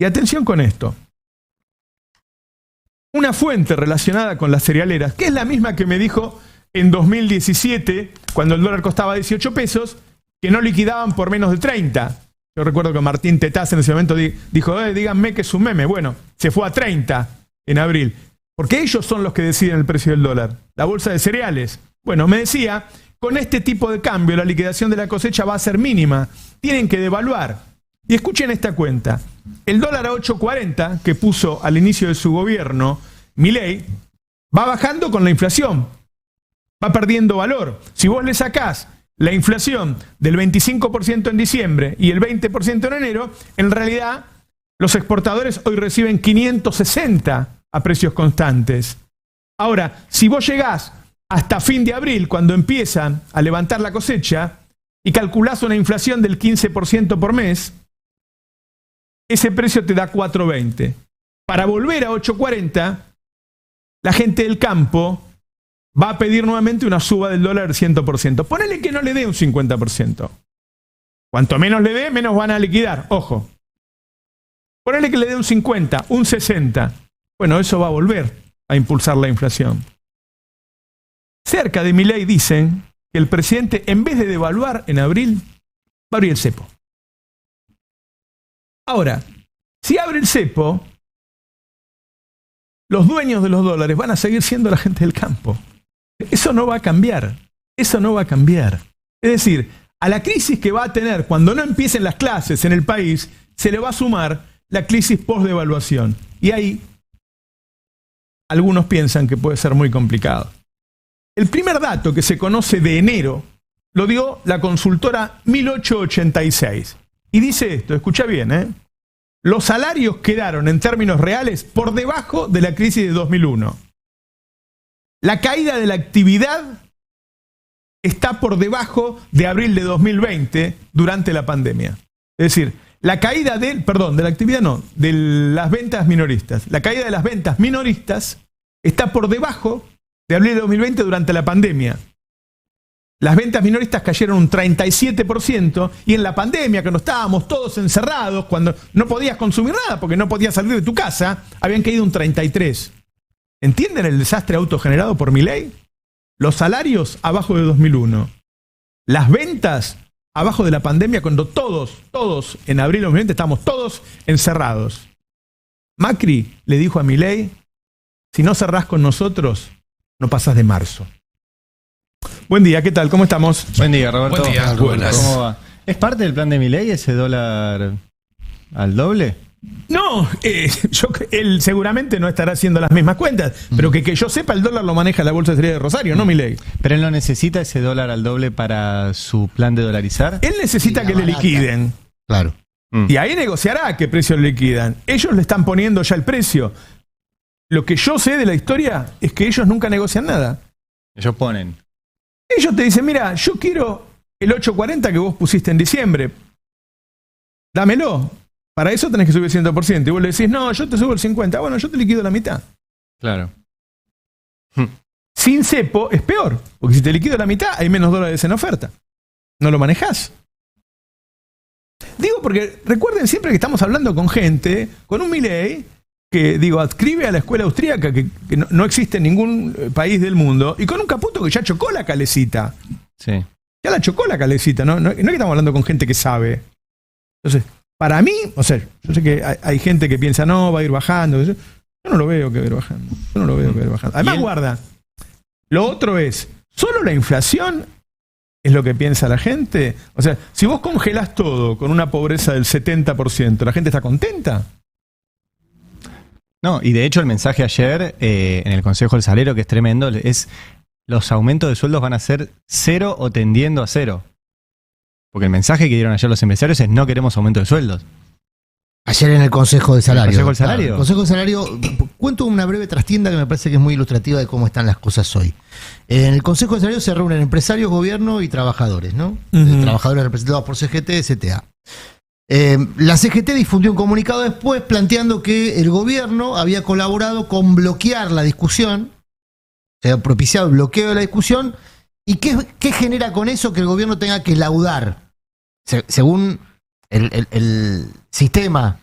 Y atención con esto. Una fuente relacionada con las cerealeras, que es la misma que me dijo en 2017, cuando el dólar costaba 18 pesos, que no liquidaban por menos de 30. Yo recuerdo que Martín Tetaz en ese momento dijo, díganme que es un meme. Bueno, se fue a 30 en abril. Porque ellos son los que deciden el precio del dólar. La bolsa de cereales. Bueno, me decía, con este tipo de cambio, la liquidación de la cosecha va a ser mínima. Tienen que devaluar. Y escuchen esta cuenta. El dólar a 8.40 que puso al inicio de su gobierno Milei va bajando con la inflación. Va perdiendo valor. Si vos le sacás la inflación del 25% en diciembre y el 20% en enero, en realidad los exportadores hoy reciben 560 a precios constantes. Ahora, si vos llegás hasta fin de abril, cuando empiezan a levantar la cosecha, y calculás una inflación del 15% por mes, ese precio te da 4.20. Para volver a 8.40, la gente del campo va a pedir nuevamente una suba del dólar del 100%. Ponele que no le dé un 50%. Cuanto menos le dé, menos van a liquidar. Ojo. Ponele que le dé un 50, un 60. Bueno, eso va a volver a impulsar la inflación. Cerca de Milei dicen que el presidente, en vez de devaluar en abril, va a abrir el cepo. Ahora, si abre el cepo, los dueños de los dólares van a seguir siendo la gente del campo. Eso no va a cambiar. Eso no va a cambiar. Es decir, a la crisis que va a tener cuando no empiecen las clases en el país, se le va a sumar la crisis post-devaluación. Y ahí algunos piensan que puede ser muy complicado. El primer dato que se conoce de enero lo dio la consultora 1886. Y dice esto, escucha bien, los salarios quedaron en términos reales por debajo de la crisis de 2001. La caída de la actividad está por debajo de abril de 2020 durante la pandemia. Es decir, la caída de la actividad no, de las ventas minoristas. La caída de las ventas minoristas está por debajo de abril de 2020 durante la pandemia. Las ventas minoristas cayeron un 37% y en la pandemia, cuando estábamos todos encerrados, cuando no podías consumir nada porque no podías salir de tu casa, habían caído un 33%. ¿Entienden el desastre autogenerado por Milei? Los salarios abajo de 2001. Las ventas abajo de la pandemia cuando todos en abril de 2020 estamos todos encerrados. Macri le dijo a Milei, si no cerrás con nosotros, no pasás de marzo. Buen día, ¿qué tal? ¿Cómo estamos? Buen día, Roberto. Buen día, buenas. ¿Cómo va? ¿Es parte del plan de Milei ese dólar al doble? No, él seguramente no estará haciendo las mismas cuentas, pero que yo sepa, el dólar lo maneja la Bolsa de Cereales de Rosario, no Milei. ¿Pero él no necesita ese dólar al doble para su plan de dolarizar? Él necesita que le liquiden. Claro. Y ahí negociará a qué precio le liquidan. Ellos le están poniendo ya el precio. Lo que yo sé de la historia es que ellos nunca negocian nada. Ellos ponen. Ellos te dicen, mira, yo quiero el 8.40 que vos pusiste en diciembre. Dámelo. Para eso tenés que subir el 100%. Y vos le decís, no, yo te subo el 50%. Bueno, yo te liquido la mitad. Claro. Sin cepo es peor. Porque si te liquido la mitad, hay menos dólares en oferta. No lo manejás. Digo porque recuerden siempre que estamos hablando con gente, con un Milei, que adscribe a la escuela austríaca, que no existe en ningún país del mundo, y con un Caputo que ya chocó la calecita. Sí. Ya la chocó la calecita, ¿no? No es que estamos hablando con gente que sabe. Entonces, para mí, yo sé que hay gente que piensa, no, va a ir bajando. Yo no lo veo que va a ir bajando. Yo no lo veo que va a ir bajando. Además, guarda, lo otro es, ¿solo la inflación es lo que piensa la gente? O sea, si vos congelás todo con una pobreza del 70%, ¿la gente está contenta? No, y de hecho el mensaje ayer en el Consejo del Salario, que es tremendo, es los aumentos de sueldos van a ser 0 o tendiendo a 0. Porque el mensaje que dieron ayer los empresarios es no queremos aumento de sueldos. Ayer en el Consejo de Salario. ¿El Consejo del Salario? Claro, el Consejo del Salario, cuento una breve trastienda que me parece que es muy ilustrativa de cómo están las cosas hoy. En el Consejo del Salario se reúnen empresarios, gobierno y trabajadores, ¿no? Trabajadores representados por CGT y CTA. La CGT difundió un comunicado después planteando que el gobierno había colaborado con bloquear la discusión, se ha propiciado el bloqueo de la discusión, y ¿qué genera con eso que el gobierno tenga que laudar? Según el sistema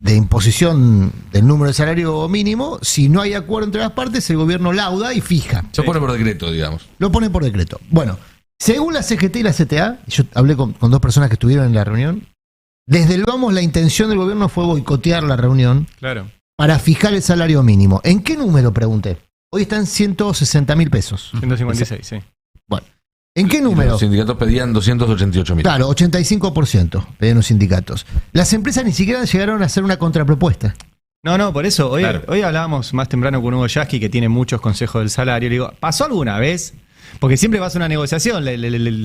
de imposición del número de salario mínimo, si no hay acuerdo entre las partes, el gobierno lauda y fija. Se pone por decreto, digamos. Lo pone por decreto. Bueno, según la CGT y la CTA, yo hablé con dos personas que estuvieron en la reunión, desde el vamos la intención del gobierno fue boicotear la reunión Claro. para fijar el salario mínimo. ¿En qué número? Pregunté. Hoy están 160.000 pesos. 156, sí. Bueno, ¿en qué Y número? los sindicatos pedían 288.000. Claro, 85% pedían los sindicatos. Las empresas ni siquiera llegaron a hacer una contrapropuesta. No, por eso. Hoy, Claro. hoy hablábamos más temprano con Hugo Yasky, que tiene muchos consejos del salario. Le digo, ¿pasó alguna vez? Porque siempre vas a una negociación.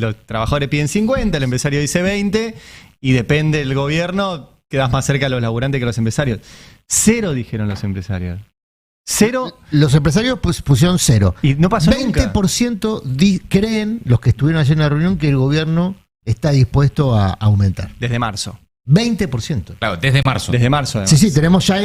Los trabajadores piden 50, el empresario dice 20, y depende del gobierno, quedas más cerca a los laburantes que a los empresarios. 0 dijeron los empresarios. 0, Los empresarios pusieron 0. y no pasó nunca. 20% creen, los que estuvieron ayer en la reunión, que el gobierno está dispuesto a aumentar. Desde marzo. 20%. Claro, desde marzo. Desde marzo, además. Sí, sí, tenemos ya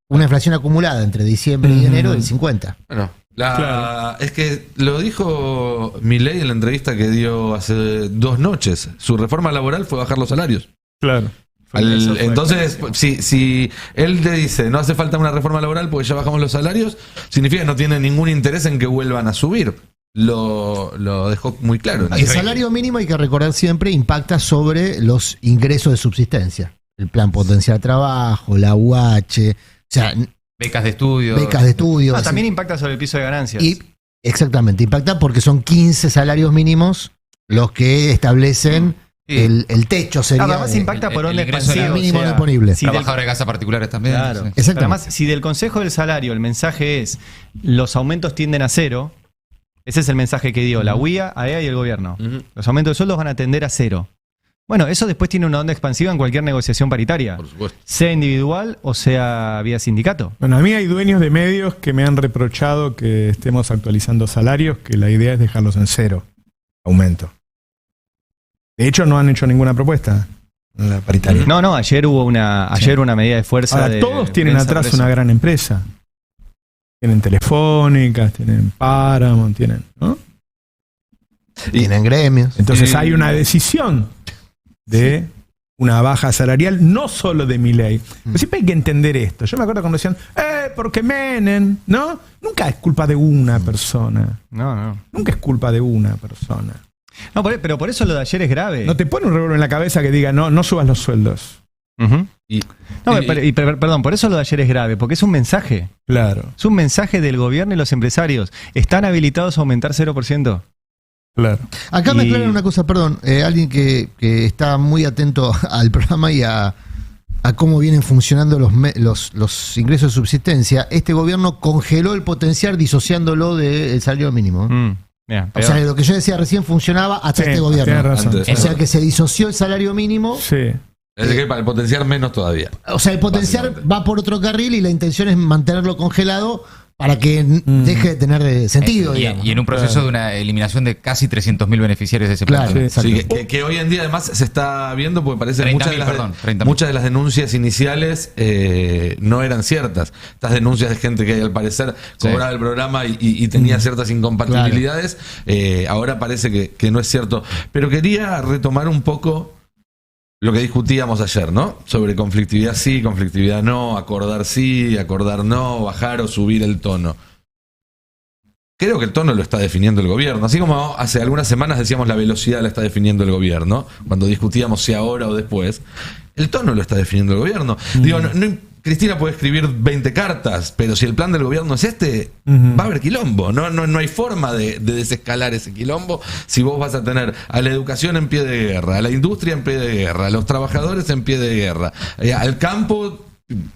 una inflación acumulada entre diciembre y enero del 50. Bueno, Claro. es que lo dijo Milei en la entrevista que dio hace 2 noches. Su reforma laboral fue bajar los salarios. Claro. Eso fue Entonces, si él te dice no hace falta una reforma laboral porque ya bajamos los salarios, significa que no tiene ningún interés en que vuelvan a subir. Lo dejó muy claro. El salario mínimo, hay que recordar siempre, impacta sobre los ingresos de subsistencia. El plan potencial trabajo, la UH, o sea, Becas de estudio. becas de estudio. También impacta sobre el piso de ganancias. Y exactamente, impacta porque son 15 salarios mínimos los que establecen Sí. el techo sería Además impacta por el onda ingreso expansiva. el mínimo o sea, disponible. si del- Trabajadores de casa particulares también. Claro. Sí. Exactamente. Además, si del Consejo del Salario el mensaje es los aumentos tienden a 0, ese es el mensaje que dio la UIA, AEA y el gobierno. Ujú. Los aumentos de sueldos van a tender a 0. Bueno, eso después tiene una onda expansiva en cualquier negociación paritaria, Por supuesto. sea individual o sea vía sindicato. Bueno, a mí hay dueños de medios que me han reprochado que estemos actualizando salarios, que la idea es dejarlos en 0, aumento. De hecho, no han hecho ninguna propuesta en la paritaria. No, ayer hubo una medida de fuerza. Ahora, de todos tienen prensa atrás por eso. una gran empresa. Tienen Telefónicas, tienen Paramount, tienen, ¿no? Tienen gremios. Entonces Sí. hay una decisión de una baja salarial, no solo de Milei. Pero siempre hay que entender esto. Yo me acuerdo cuando decían, porque Menem, ¿no? Nunca es culpa de una persona. No. Nunca es culpa de una persona. No, pero por eso lo de ayer es grave. No te pone un revólver en la cabeza que diga, no subas los sueldos. Ujú. Y, No, y- perdón, por eso lo de ayer es grave, porque es un mensaje. Claro, Es un mensaje del gobierno y los empresarios. ¿Están habilitados a aumentar 0%? claro. Acá me Y- aclaran una cosa, perdón. Alguien que está muy atento al programa y a cómo vienen funcionando los ingresos de subsistencia. Este gobierno congeló el potencial disociándolo del salario mínimo. Mira, O sea, lo que yo decía recién funcionaba hasta Sí, este gobierno. tienes razón. Antes. O sea, que se disoció el salario mínimo. Sí. es que para potenciar menos todavía. O sea, el potencial Básicamente. va por otro carril y la intención es mantenerlo congelado para que deje de tener sentido. digamos. Y en un proceso de una eliminación de casi 300.000 beneficiarios de ese Claro, plan. exacto. Sí, que hoy en día además se está viendo porque parece que 30.000. muchas de las denuncias iniciales no eran ciertas. Estas denuncias de gente que al parecer Sí. cobraba el programa y tenía ciertas incompatibilidades, ahora parece que no es cierto. Pero quería retomar un poco lo que discutíamos ayer, ¿no? Sobre conflictividad sí, conflictividad no, acordar sí, acordar no, bajar o subir el tono. Creo que el tono lo está definiendo el gobierno. Así como hace algunas semanas decíamos la velocidad la está definiendo el gobierno, cuando discutíamos si ahora o después, el tono lo está definiendo el gobierno. Digo, Cristina puede escribir 20 cartas, pero si el plan del gobierno es este, va a haber quilombo. No hay forma de desescalar ese quilombo si vos vas a tener a la educación en pie de guerra, a la industria en pie de guerra, a los trabajadores en pie de guerra, al campo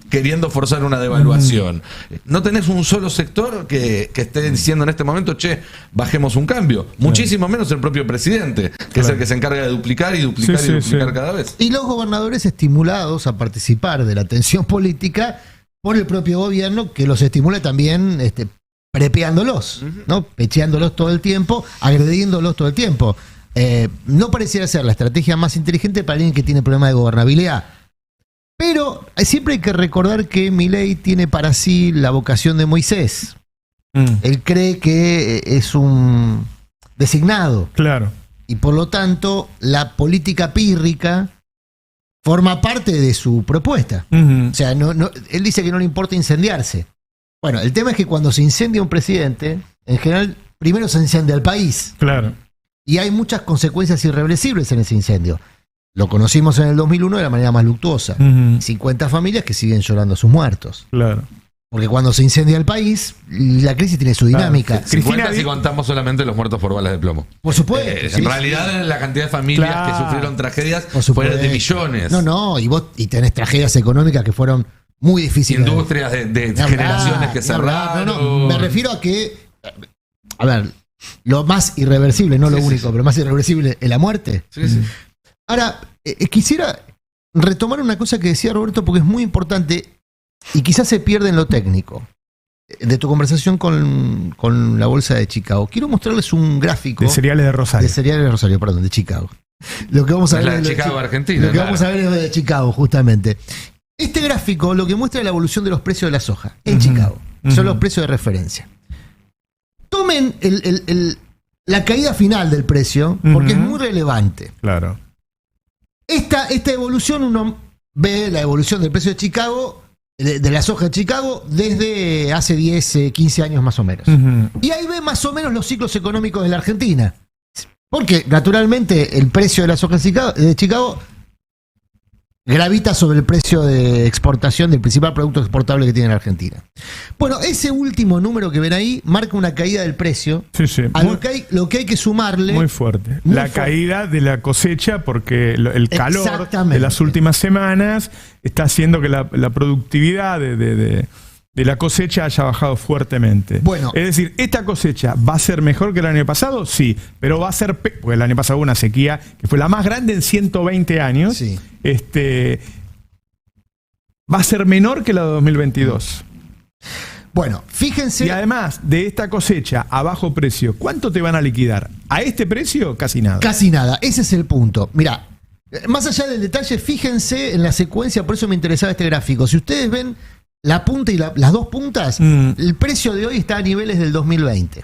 queriendo forzar una devaluación. No tenés un solo sector que esté diciendo en este momento, che, bajemos un cambio. Muchísimo menos el propio presidente, que es el que se encarga de duplicar y duplicar Sí, y sí, duplicar sí. cada vez. Y los gobernadores estimulados a participar de la tensión política por el propio gobierno, que los estimula también prepeándolos, ¿no? Pecheándolos todo el tiempo, agrediéndolos todo el tiempo. No pareciera ser la estrategia más inteligente para alguien que tiene problemas de gobernabilidad. Pero siempre hay que recordar que Milei tiene para sí la vocación de Moisés. Él cree que es un designado Claro. y por lo tanto la política pírrica forma parte de su propuesta. Ujú. O sea, él dice que no le importa incendiarse. Bueno, el tema es que cuando se incendia un presidente, en general, primero se incendia el país. Claro. Y hay muchas consecuencias irreversibles en ese incendio. Lo conocimos en el 2001 de la manera más luctuosa. Ujú. 50 familias que siguen llorando a sus muertos. Claro. Porque cuando se incendia el país, la crisis tiene su dinámica. Cristina, 50 si contamos solamente los muertos por balas de plomo. Por supuesto. En realidad, la cantidad de familias Claro. que sufrieron tragedias Por supuesto. fueron de millones. No, y tenés tragedias económicas que fueron muy difíciles. Industrias de Ni hablar, generaciones que ni hablar. cerraron. No, me refiero a que, a ver, lo más irreversible, no lo Sí, sí, único, sí. pero más irreversible es la muerte. Sí, sí. Ahora, quisiera retomar una cosa que decía Roberto porque es muy importante y quizás se pierde en lo técnico de tu conversación con la bolsa de Chicago. Quiero mostrarles un gráfico De cereales de Rosario. de cereales de Rosario, perdón, de Chicago. Lo que vamos a Es ver la de es Chicago, Argentina, Lo que claro. vamos a ver es de Chicago, justamente. Este gráfico lo que muestra es la evolución de los precios de la soja en Ujú. Chicago. Son Ujú. los precios de referencia. Tomen la caída final del precio, porque Ujú. es muy relevante. Claro. Esta evolución, uno ve la evolución del precio de Chicago, de la soja de Chicago, desde hace 10, 15 años más o menos. Ujú. Y ahí ve más o menos los ciclos económicos de la Argentina. Porque, naturalmente, el precio de la soja de Chicago gravita sobre el precio de exportación del principal producto exportable que tiene la Argentina. Bueno, ese último número que ven ahí marca una caída del precio, Sí, sí. a Muy, lo que hay que sumarle. muy fuerte. Muy La fuerte. caída de la cosecha, porque el calor Exactamente. de las últimas semanas está haciendo que la productividad de la cosecha haya bajado fuertemente. Bueno. Es decir, ¿esta cosecha va a ser mejor que el año pasado? Sí, pero va a ser, porque el año pasado hubo una sequía que fue la más grande en 120 años. Sí. Va a ser menor que la de 2022. Bueno, fíjense. Y además de esta cosecha a bajo precio, ¿cuánto te van a liquidar? ¿A este precio? Casi nada. Casi nada, ese es el punto. Mirá, más allá del detalle, fíjense en la secuencia, por eso me interesaba este gráfico. Si ustedes ven la punta y las dos puntas, el precio de hoy está a niveles del 2020.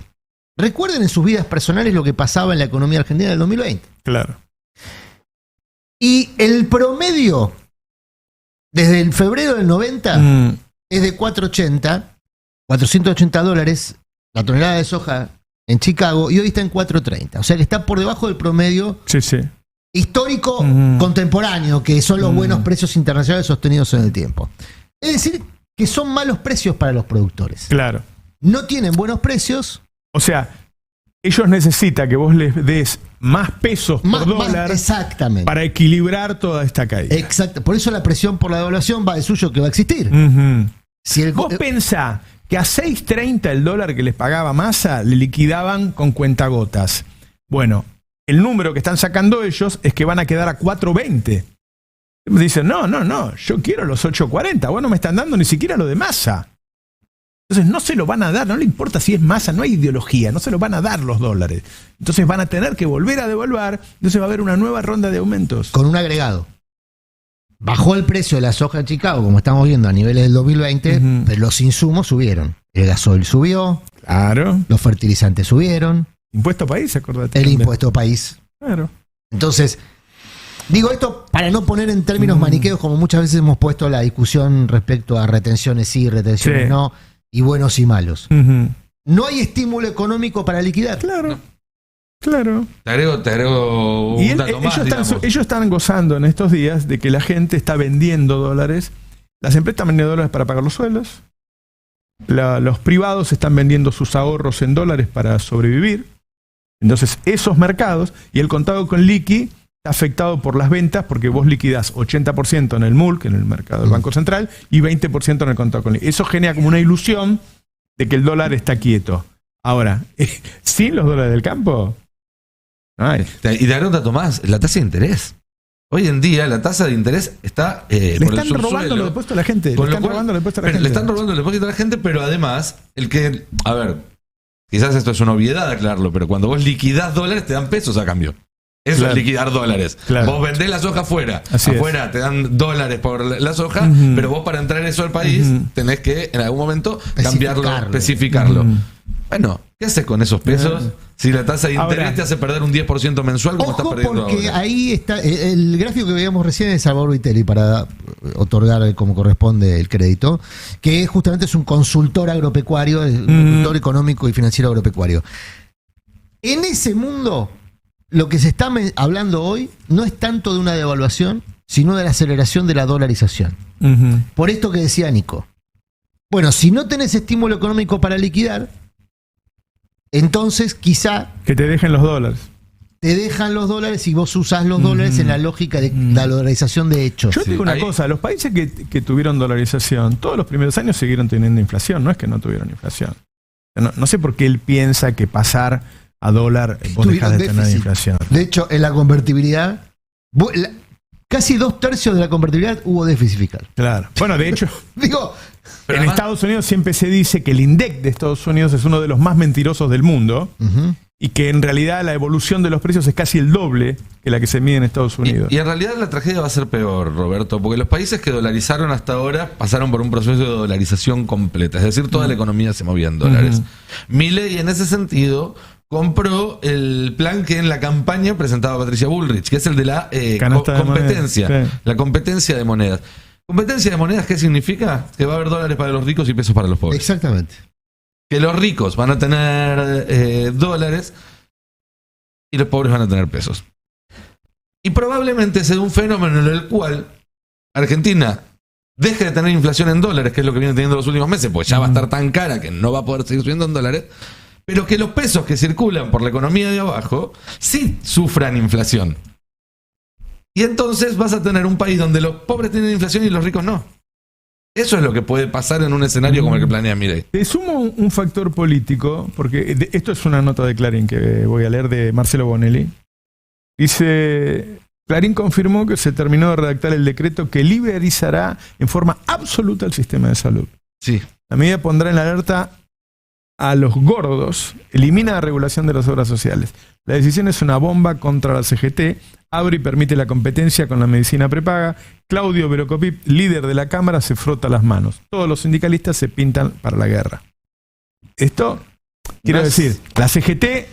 Recuerden en sus vidas personales lo que pasaba en la economía argentina del 2020. Claro. Y el promedio, desde el febrero del 90, es de 480 dólares la tonelada de soja en Chicago, y hoy está en 430. O sea que está por debajo del promedio Sí, sí. histórico Ujú. contemporáneo, que son los buenos precios internacionales sostenidos en el tiempo. Es decir, que son malos precios para los productores. Claro. No tienen buenos precios, O sea, ellos necesitan que vos les des más pesos por dólar exactamente. para equilibrar toda esta caída. Exacto. Por eso la presión por la devaluación va de suyo que va a existir. Ujú. Si el, Vos pensá que a 6.30 el dólar que les pagaba Massa le liquidaban con cuentagotas. Bueno, el número que están sacando ellos es que van a quedar a 4.20. Dicen, no, yo quiero los 8.40, vos no me están dando ni siquiera lo de Massa. Entonces no se lo van a dar, no le importa si es Massa, no hay ideología, no se lo van a dar los dólares. Entonces van a tener que volver a devaluar, entonces va a haber una nueva ronda de aumentos. con un agregado. Bajó el precio de la soja en Chicago, como estamos viendo a niveles del 2020, Ujú. pero los insumos subieron. El gasoil subió, Claro. los fertilizantes subieron, Impuesto país, acordate. el también. impuesto país. Claro. Entonces, digo esto para no poner en términos maniqueos como muchas veces hemos puesto la discusión respecto a retenciones sí, retenciones Sí. no, y buenos y malos. Ujú. No hay estímulo económico para liquidar. Claro. Claro. Te agrego Y un dato más, digamos. ellos están gozando en estos días de que la gente está vendiendo dólares. Las empresas están vendiendo dólares para pagar los sueldos. Los privados están vendiendo sus ahorros en dólares para sobrevivir. Entonces, esos mercados y el contado con liqui está afectado por las ventas porque vos liquidás 80% en el MULC, en el mercado del Banco Central, y 20% en el contado con liqui. Eso genera como una ilusión de que el dólar está quieto. Ahora, sin los dólares del campo, no hay. Y te agrego un dato más, la tasa de interés. Hoy en día la tasa de interés está Le por el están robando subsuelo. los depósitos a la gente. Le Con lo están cual- robando los depósitos a la pero gente. le están robando el depósito a la gente, pero además, a ver, quizás esto es una obviedad aclararlo, pero cuando vos liquidás dólares te dan pesos a cambio. Eso Claro. es liquidar dólares. Claro. Vos vendés la soja afuera. Así es. Afuera te dan dólares por la soja, Ujú. pero vos para entrar eso al país Ujú. tenés que en algún momento cambiarlo, Especificarlo. especificarlo. Ujú. Bueno, ¿qué haces con esos pesos? Si la tasa de interés Ahora, te hace perder un 10% mensual, como estás Ojo, perdiendo porque ahora. ahí está el gráfico que veíamos recién de Salvador Vitelli para otorgar como corresponde el crédito, que justamente es un consultor agropecuario, un consultor económico y financiero agropecuario. En ese mundo, lo que se está hablando hoy no es tanto de una devaluación, sino de la aceleración de la dolarización. Ujú. Por esto que decía Nico. Bueno, si no tenés estímulo económico para liquidar, entonces quizá Que te dejen los dólares. te dejan los dólares y vos usás los dólares en la lógica de la dolarización de hecho. Yo Sí, digo una ahí- cosa, los países que tuvieron dolarización, todos los primeros años siguieron teniendo inflación, no es que no tuvieron inflación. No sé por qué él piensa que pasar a dólar vos dejás de Tuvieron tener déficit. inflación. De hecho, en la convertibilidad, casi 2/3 de la convertibilidad hubo déficit fiscal. Claro. Bueno, de hecho, Digo, Pero en además- Estados Unidos siempre se dice que el INDEC de Estados Unidos es uno de los más mentirosos del mundo ujú, y que en realidad la evolución de los precios es casi el doble que la que se mide en Estados Unidos. Y en realidad la tragedia va a ser peor, Roberto, porque los países que dolarizaron hasta ahora pasaron por un proceso de dolarización completa, es decir, toda la economía se movía en dólares. Milei, en ese sentido, compró el plan que en la campaña presentaba Patricia Bullrich, que es el de la Canasta de competencia, monedas, sí. la competencia de monedas. ¿Competencia de monedas qué significa? Que va a haber dólares para los ricos y pesos para los pobres. exactamente. Que los ricos van a tener dólares y los pobres van a tener pesos. Y probablemente se dé un fenómeno en el cual Argentina deje de tener inflación en dólares, que es lo que viene teniendo los últimos meses, porque ya va a estar tan cara que no va a poder seguir subiendo en dólares, pero que los pesos que circulan por la economía de abajo sí sufran inflación. Y entonces vas a tener un país donde los pobres tienen inflación y los ricos no. Eso es lo que puede pasar en un escenario como el que planea Milei. Te sumo un factor político, porque esto es una nota de Clarín que voy a leer de Marcelo Bonelli. Dice, Clarín confirmó que se terminó de redactar el decreto que liberalizará en forma absoluta el sistema de salud. Sí. La medida pondrá en alerta a los gordos, elimina la regulación de las obras sociales. La decisión es una bomba contra la CGT, abre y permite la competencia con la medicina prepaga. Claudio Verocopip, líder de la Cámara, se frota las manos. Todos los sindicalistas se pintan para la guerra. Esto, quiero No es- decir, la CGT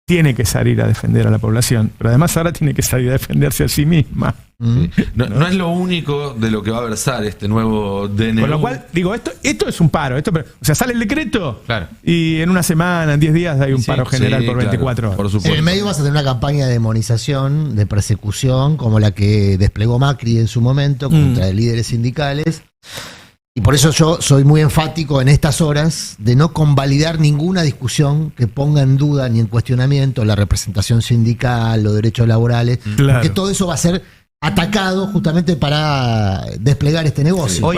tiene que salir a defender a la población, pero además ahora tiene que salir a defenderse a sí misma. No es lo único de lo que va a versar este nuevo DNU. Con lo cual, digo, esto es un paro. O sea, sale el decreto Claro. y en una semana, en 10 días hay un Sí, paro general Sí, por claro, 24 horas. por En supuesto. el medio vas a tener una campaña de demonización, de persecución, como la que desplegó Macri en su momento contra líderes sindicales. Y por eso yo soy muy enfático en estas horas de no convalidar ninguna discusión que ponga en duda ni en cuestionamiento la representación sindical, los derechos laborales, Claro. porque todo eso va a ser atacado justamente para desplegar este negocio. Hoy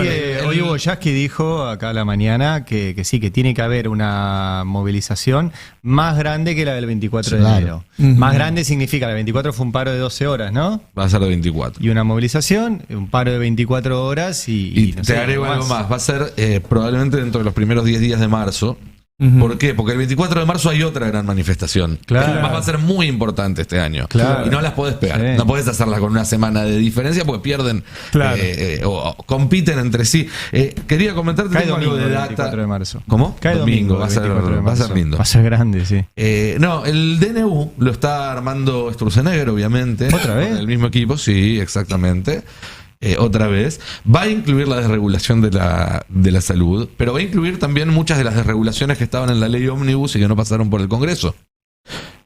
Hugo Yasky dijo acá a la mañana que sí, que tiene que haber una movilización más grande que la del 24 de Claro. enero. Ujú. Más grande significa, el 24 fue un paro de 12 horas, ¿no? Va a ser de 24. Y una movilización, un paro de 24 horas Y no te sé, agrego algo más. Va a ser probablemente dentro de los primeros 10 días de marzo. Ujú. ¿Por qué? Porque el 24 de marzo hay otra gran manifestación. Claro. Que además va a ser muy importante este año. Claro. Y no las podés pegar. Sí. No podés hacerlas con una semana de diferencia porque pierden Claro. o compiten entre sí. Quería comentarte Cae tengo algo domingo de el data. 24 de marzo. ¿Cómo? Cae domingo, va a el ser 24 de va a ser marzo. lindo. Va a ser grande, sí. No, el DNU lo está armando Sturzenegger, obviamente. ¿Otra vez? Con el mismo equipo, sí, exactamente. Otra vez. Va a incluir la desregulación de la salud, pero va a incluir también muchas de las desregulaciones que estaban en la ley Omnibus y que no pasaron por el Congreso.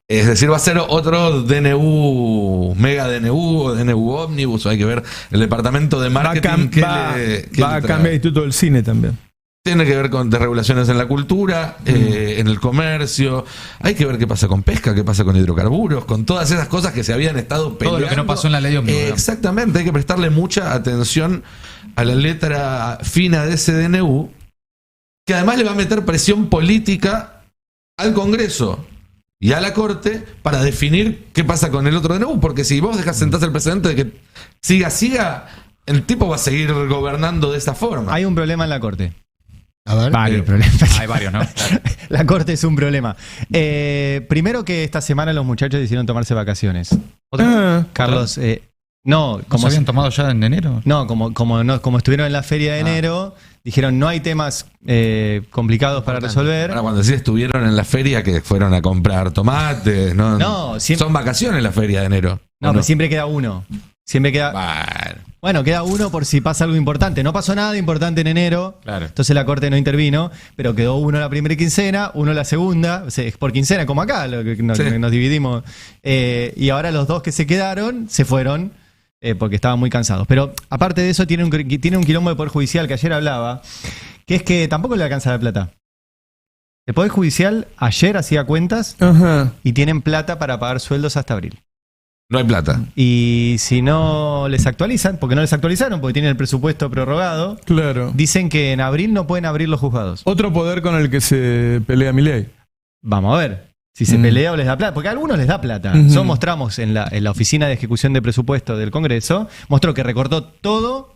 Es decir, va a ser otro DNU, mega DNU o DNU Omnibus. Hay que ver el departamento de Va a, marketing que va le a trae. cambiar el Instituto del Cine también. Tiene que ver con desregulaciones en la cultura, en el comercio. Hay que ver qué pasa con pesca, qué pasa con hidrocarburos, con todas esas cosas que se habían estado peleando. Todo lo que no pasó en la ley Omnibus, digamos. Exactamente, hay que prestarle mucha atención a la letra fina de ese DNU, que además le va a meter presión política al Congreso y a la Corte para definir qué pasa con el otro DNU, porque si vos dejás sentarse el precedente de que siga, el tipo va a seguir gobernando de esa forma. Hay un problema en la Corte. A ver. Varios problemas. Hay varios, ¿no? La Corte es un problema. Primero que esta semana los muchachos decidieron tomarse vacaciones. Ah, Carlos, no, ¿Cómo se habían tomado ya en enero? no, como estuvieron en la feria de enero, dijeron no hay temas complicados para resolver. Ahora, cuando sí estuvieron en la feria, que fueron a comprar tomates, ¿no? No, siempre- Son vacaciones la feria de enero. No, ¿o pero siempre queda uno. Siempre queda. Bueno. Bueno, queda uno por si pasa algo importante. No pasó nada importante en enero. Claro. Entonces la corte no intervino, pero quedó uno la primera quincena, uno la segunda, o sea, es por quincena, como acá, lo que nos, Sí. que nos dividimos. Y ahora los dos que se quedaron se fueron porque estaban muy cansados. Pero aparte de eso, tiene un quilombo de Poder Judicial que ayer hablaba, que es que tampoco le alcanza la plata. El Poder Judicial ayer hacía cuentas Ajá. y tienen plata para pagar sueldos hasta abril. No hay plata. Y si no les actualizan, porque no les actualizaron, porque tienen el presupuesto prorrogado, Claro. dicen que en abril no pueden abrir los juzgados. Otro poder con el que se pelea Milei. Vamos a ver si se pelea o les da plata, porque a algunos les da plata. Ujú. Nosotros mostramos en la Oficina de Ejecución de Presupuesto del Congreso, mostró que recortó todo,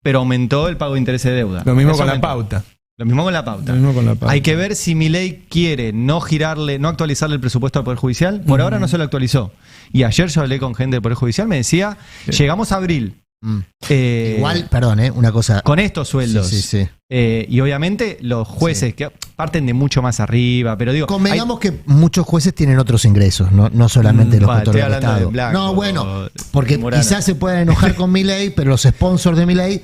pero aumentó el pago de interés de deuda. Lo mismo Eso con la aumentó. pauta. Lo mismo con la pauta. Lo mismo con la pauta. Hay que ver si Milei quiere no actualizarle el presupuesto al Poder Judicial. Por ahora no se lo actualizó. Y ayer yo hablé con gente del Poder Judicial, me decía, llegamos a abril. Mm. eh, Igual, perdón, una cosa. con estos sueldos. Sí, sí, sí. Y obviamente los jueces que parten de mucho más arriba, pero digo, Convengamos que muchos jueces tienen otros ingresos, no solamente los que estoy otorga el hablando de Estado. Blanco, No, bueno, porque Morano. quizás se puedan enojar con Milei, pero los sponsors de Milei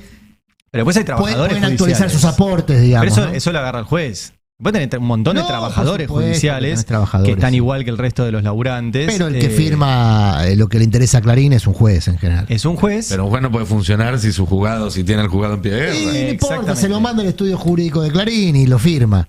pero después hay trabajadores pueden actualizar judiciales. sus aportes, digamos. Pero eso, ¿no? eso lo agarra el juez. Puede tener un montón de No, trabajadores por supuesto que judiciales tenés trabajadores, que están sí. igual que el resto de los laburantes. Pero el que firma lo que le interesa a Clarín es un juez en general. es un juez. Pero un juez no puede funcionar si su juzgado, si tiene el juzgado en pie de Y guerra. no importa, Exactamente. se lo manda el estudio jurídico de Clarín y lo firma.